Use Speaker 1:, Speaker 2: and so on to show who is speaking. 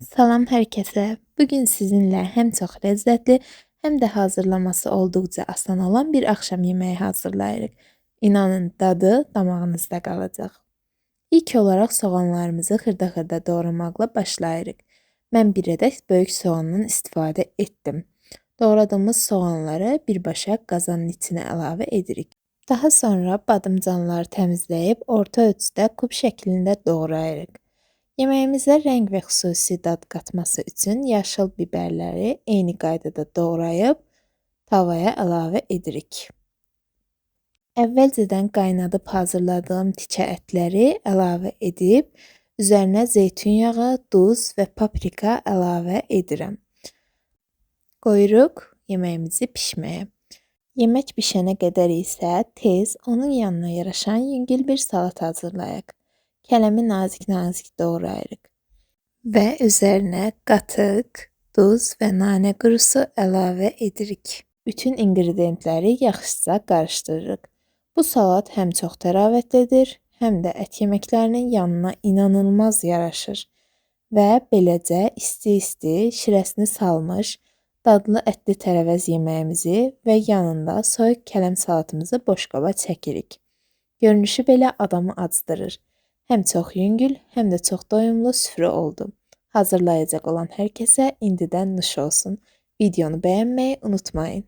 Speaker 1: Salam hər kəsə. Bu gün sizinlə həm çox ləzzətli, həm də hazırlaması olduqca asan olan bir axşam yeməyi hazırlayırıq. İnanın, dadı damağınızda qalacaq. İlk olaraq soğanlarımızı xırda-xırda doğramaqla başlayırıq. Mən bir ədəd böyük soğandan istifadə etdim. Doğradığımız soğanları birbaşa qazanın içinə əlavə edirik. Daha sonra badımcanları təmizləyib orta ölçüdə kub şəklində doğrayırıq. Yeməyimizə rəng və xüsusi dad qatması üçün yaşıl biberləri eyni qaydada doğrayıb tavaya əlavə edirik. Əvvəlcədən qaynadıb hazırladığım tikə ətləri əlavə edib, üzərinə zeytun yağı, duz və paprika əlavə edirəm. Qoyuruq yeməyimizi bişməyə. Yemək bişənə qədər isə tez onun yanına yaraşan yüngül bir salat hazırlayaq. Kələmi nazik-nazik doğrayırıq və üzərinə qatıq, duz və nanə qurusu əlavə edirik. Bütün inqridiyentləri yaxşıca qarışdırırıq. Bu salat həm çox təravətlidir, həm də ət yeməklərinin yanına inanılmaz yaraşır və beləcə isti-isti şirəsini salmış dadlı ətli tərəvəz yeməyimizi və yanında soyuq kələm salatımızı boşqaba çəkirik. Görünüşü belə adamı acıdırır. Həm çox yüngül, həm də çox doyumlu süfrə oldu. Hazırlayacaq olan hər kəsə indidən nuş olsun. Videonu bəyənməyi unutmayın.